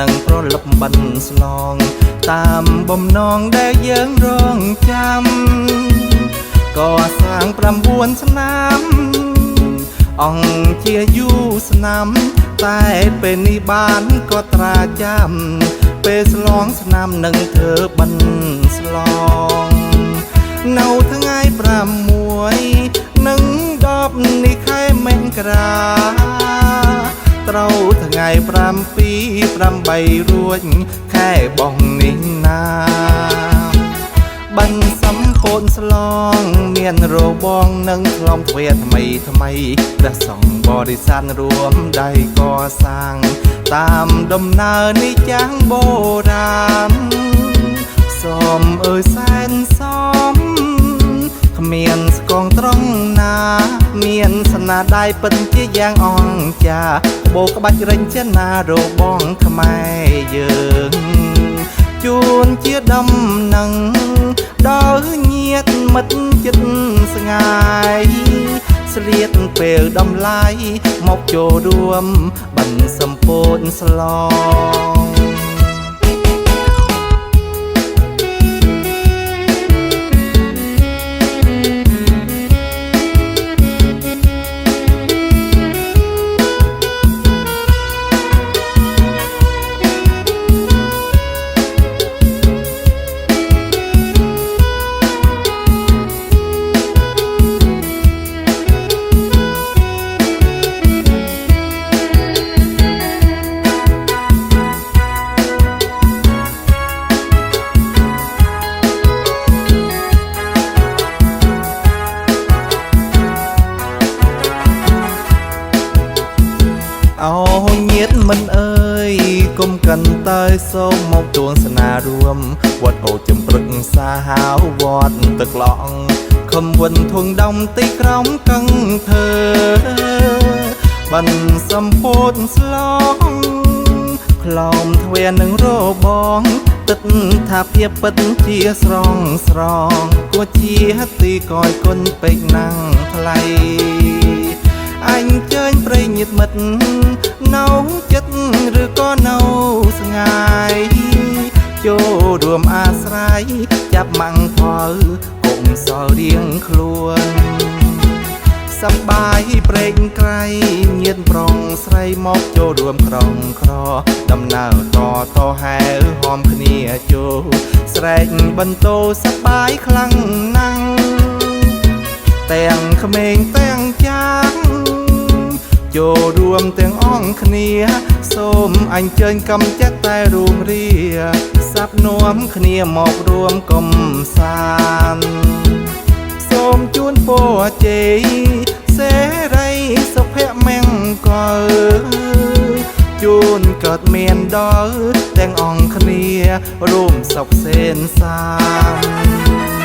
នឹងប្រលប់បិណ្ឌស្លងតាមបំណងដែលយើងរងចាំក៏សាង9ឆ្នាំអង្គជាយូរឆ្នាំតែពេលនេះបានក៏ត្រាចាំពេលស្លងឆ្នាំនឹងធ្វើបិណ្ឌស្លងនៅថ្ងៃ6និង10នេះខែមករាត្រូវថ្ងៃ7 8រួចខែបងនេះណាបិណ្ឌសម្ពោធស្លងមានរបងនិងក្លំទ្វារថ្មីព្រះសង្ឃបរិស័ទរួមដៃកសាងតាមដំណើរនេះចាស់បុរាណសូមអើយសែនសមគ្មានស្គងត្រង់ណាមានស្នាដៃពិតជាយ៉ាងអង្ចាបូក្បាច់រិញចិនណារបងខ្មែរយើងជួនជាដំណឹងដល់ញាតិមិត្តចិត្តស្ងាយស្លៀកពេលដំឡាយមកចូលរួមបិណ្ឌសម្ពោធស្លងញាតិមិនអើយគុំកិនតើសូមមកទួនស្នារួមវត្តអូចំព្រឹកសាហាវវត្តទឹកឡងខំវិនធុងដំទីក្រំកឹងធ្វើបិណ្ឌសម្ពោធស្លងក្លំទ្វារនឹងរបងទឹកថាភាពពិតជាស្រងគួរជាទីកយគុណពេកណាំងថ្លៃអញជើញប្រិយញាតិមិត្តនៅចិត្តឬក៏នៅស្ងាយចូលរួមអាស្រ័យចាប់ម៉ាំងផលគុំសល់រៀងខ្លួនសប្បាយព្រេងក្រៃញាតិប្រុងស្រីមកចូលរួមក្រងក្រដំណើរតហែលហមគ្នាចូលស្រែកបន្ទោសប្បាយខ្លាំងណាស់ទាំងក្មេងទាំងចាស់ចូលរួមទាំងអង្គគ្នាសូមអញ្ជើញកំចាត់តែរួមរាស័ព្ទនាំគ្នាមករួមកំសាន្តសូមជូនពរជ័យសេរីសុភមង្គលជូនកើតមានដល់ទាំងអង្គគ្នារួមសុខសេនសាន្ត